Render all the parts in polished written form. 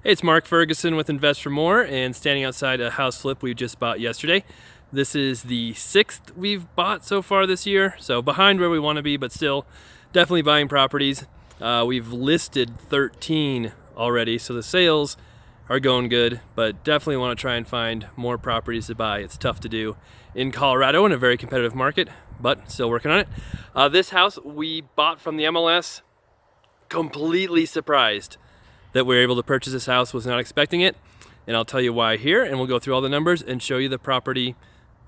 Hey, it's Mark Ferguson with Invest for More and standing outside a house flip we just bought yesterday. This is the 6th we've bought so far this year, so behind where we want to be, but still definitely buying properties. We've listed 13 already, so the sales are going good, but definitely want to try and find more properties to buy. It's tough to do in Colorado in a very competitive market, but still working on it. This house we bought from the MLS, completely surprised that we were able to purchase this house, was not expecting it, and I'll tell you why here, and we'll go through all the numbers and show you the property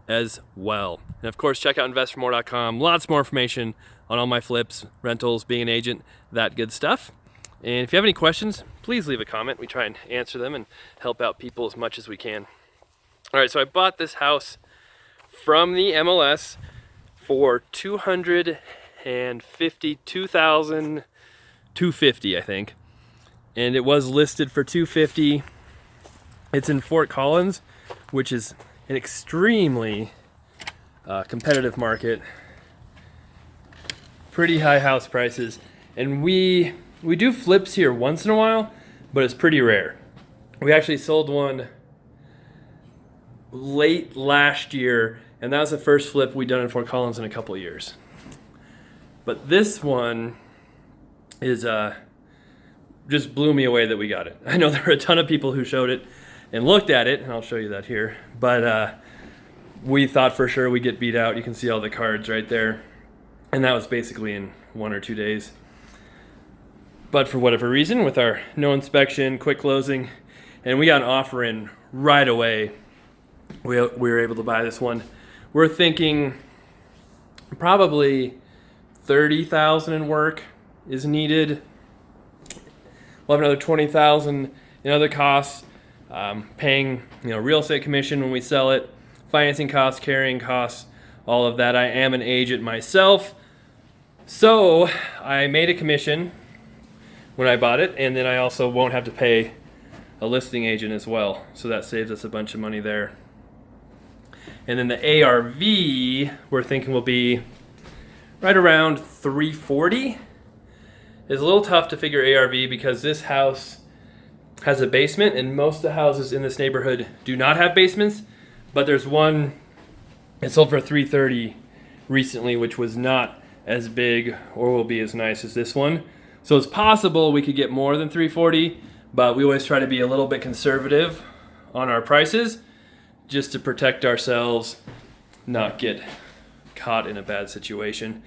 as well. And of course, check out investformore.com. Lots more information on all my flips, rentals, being an agent, that good stuff. And if you have any questions, please leave a comment. We try and answer them and help out people as much as we can. All right, so I bought this house from the MLS for $252,250, I think. And it was listed for $250. It's in Fort Collins, which is an extremely competitive market. Pretty high house prices, and we do flips here once in a while, but it's pretty rare. We actually sold one late last year, and that was the first flip we'd done in Fort Collins in a couple of years. But this one is just blew me away that we got it. I know there were a ton of people who showed it and looked at it, and I'll show you that here, but we thought for sure we'd get beat out. You can see all the cards right there, and that was basically in 1 or 2 days. But for whatever reason, with our no inspection, quick closing, and we got an offer in right away, we were able to buy this one. We're thinking probably $30,000 in work is needed. We'll have another $20,000 in other costs, paying real estate commission when we sell it, financing costs, carrying costs, all of that. I am an agent myself, so I made a commission when I bought it, and then I also won't have to pay a listing agent as well, so that saves us a bunch of money there. And then the ARV we're thinking will be right around $340. It's a little tough to figure ARV because this house has a basement, and most of the houses in this neighborhood do not have basements, but there's one that sold for $330 recently, which was not as big or will be as nice as this one. So it's possible we could get more than $340, but we always try to be a little bit conservative on our prices just to protect ourselves, not get caught in a bad situation.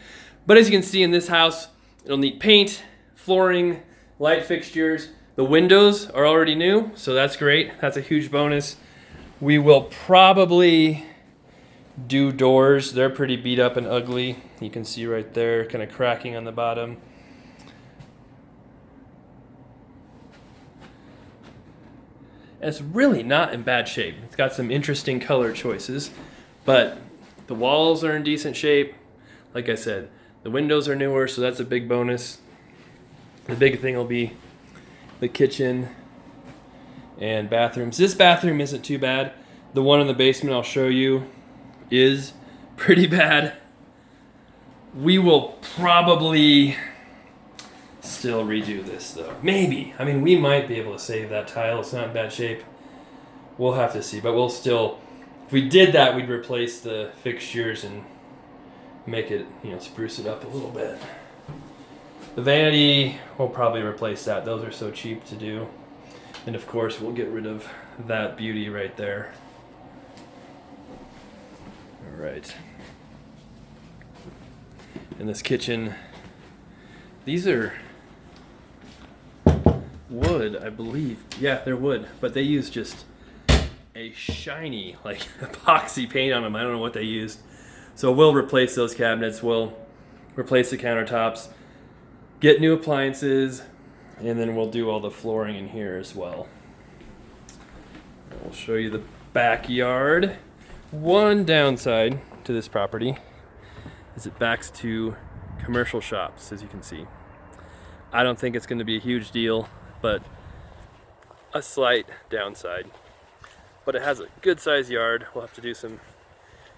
But as you can see in this house, it'll need paint, flooring, light fixtures. The windows are already new, so that's great. That's a huge bonus. We will probably do doors. They're pretty beat up and ugly. You can see right there, kind of cracking on the bottom. And it's really not in bad shape. It's got some interesting color choices, but the walls are in decent shape. Like I said, the windows are newer, so that's a big bonus. The big thing will be the kitchen and bathrooms. This bathroom isn't too bad. The one in the basement I'll show you is pretty bad. We will probably still redo this though. Maybe. I mean, we might be able to save that tile. It's not in bad shape. We'll have to see, but we'll still, if we did that, we'd replace the fixtures and make it, spruce it up a little bit. The vanity, we'll probably replace that. Those are so cheap to do. And of course, we'll get rid of that beauty right there. All right. And this kitchen, these are wood, I believe. Yeah, they're wood, but they use just a shiny, like epoxy paint on them. I don't know what they used. So we'll replace those cabinets. We'll replace the countertops, get new appliances, and then we'll do all the flooring in here as well. We'll show you the backyard. One downside to this property is it backs to commercial shops, as you can see. I don't think it's going to be a huge deal, but a slight downside. But it has a good sized yard. We'll have to do some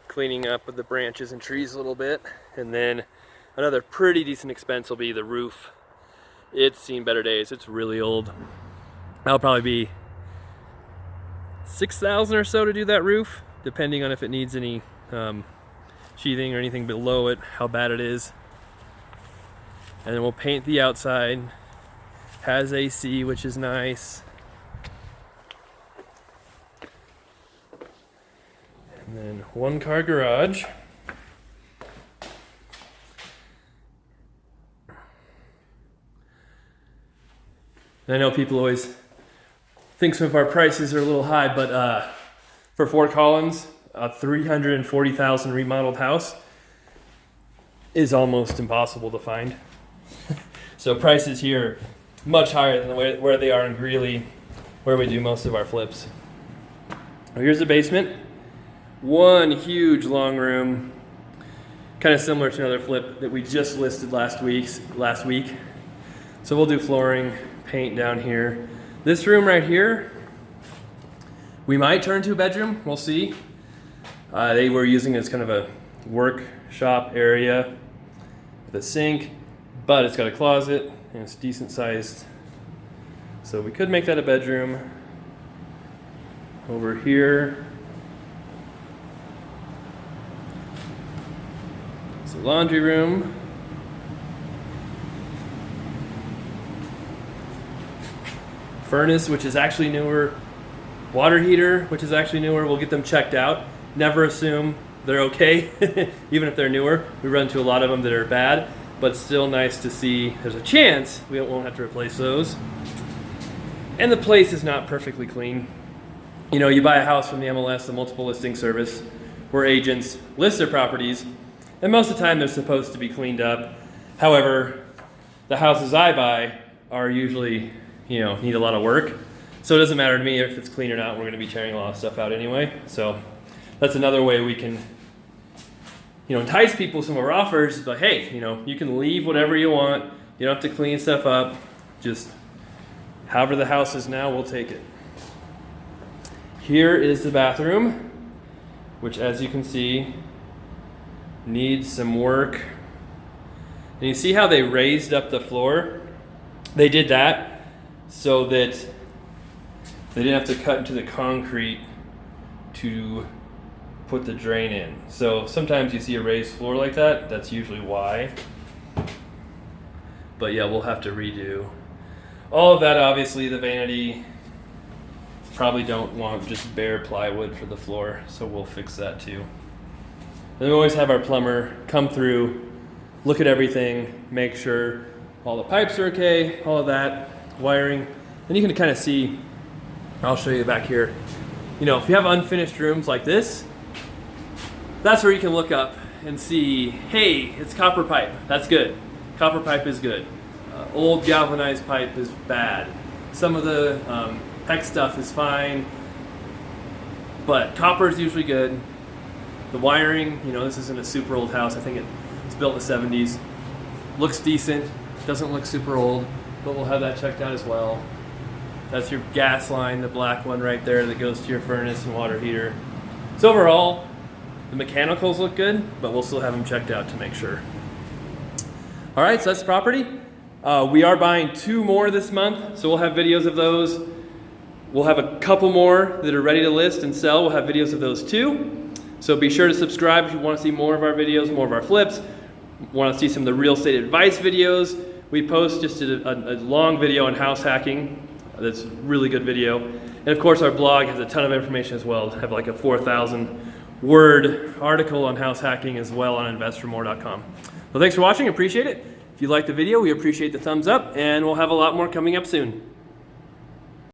cleaning up with the branches and trees a little bit, and then another pretty decent expense will be the roof. It's seen better days. It's really old. That'll probably be $6,000 or so to do that roof, depending on if it needs any sheathing or anything below it, how bad it is. And then we'll paint the outside. Has AC, which is nice. And then 1-car garage. And I know people always think some of our prices are a little high, but for Fort Collins, a $340,000 remodeled house is almost impossible to find. So prices here much higher than where they are in Greeley, where we do most of our flips. Here's the basement. One huge long room, kind of similar to another flip that we just listed last week. So we'll do flooring, paint down here. This room right here, we might turn to a bedroom, we'll see. They were using it as kind of a workshop area with a sink, but it's got a closet and it's decent sized. So we could make that a bedroom. Over here, it's a laundry room. Furnace, which is actually newer. Water heater, which is actually newer. We'll get them checked out. Never assume they're okay, even if they're newer. We run into a lot of them that are bad, but still nice to see there's a chance we won't have to replace those. And the place is not perfectly clean. You know, you buy a house from the MLS, the multiple listing service, where agents list their properties, and most of the time they're supposed to be cleaned up. However, the houses I buy are usually, need a lot of work. So it doesn't matter to me if it's clean or not. We're going to be tearing a lot of stuff out anyway. So that's another way we can, entice people with some of our offers. But hey, you can leave whatever you want. You don't have to clean stuff up. Just however the house is now, we'll take it. Here is the bathroom, which as you can see, needs some work. And you see how they raised up the floor? They did that so that they didn't have to cut into the concrete to put the drain in. So sometimes you see a raised floor like that. That's usually why. But yeah, we'll have to redo all of that. Obviously, the vanity, probably don't want just bare plywood for the floor, so we'll fix that too. And we always have our plumber come through, look at everything, make sure all the pipes are okay, all of that, wiring. And you can kind of see, I'll show you back here. If you have unfinished rooms like this, that's where you can look up and see, hey, it's copper pipe. That's good. Copper pipe is good. Old galvanized pipe is bad. Some of the PEX stuff is fine, but copper is usually good. The wiring, this isn't a super old house. I think it's built in the 70s. Looks decent. Doesn't look super old, but we'll have that checked out as well. That's your gas line, the black one right there that goes to your furnace and water heater. So overall, the mechanicals look good, but we'll still have them checked out to make sure. All right, so that's the property. We are buying 2 more this month, so we'll have videos of those. We'll have a couple more that are ready to list and sell. We'll have videos of those too. So be sure to subscribe if you want to see more of our videos, more of our flips. Want to see some of the real estate advice videos. We post just a long video on house hacking. That's a really good video. And of course our blog has a ton of information as well. I have like a 4,000 word article on house hacking as well on investformore.com. Well, thanks for watching, appreciate it. If you liked the video, we appreciate the thumbs up, and we'll have a lot more coming up soon.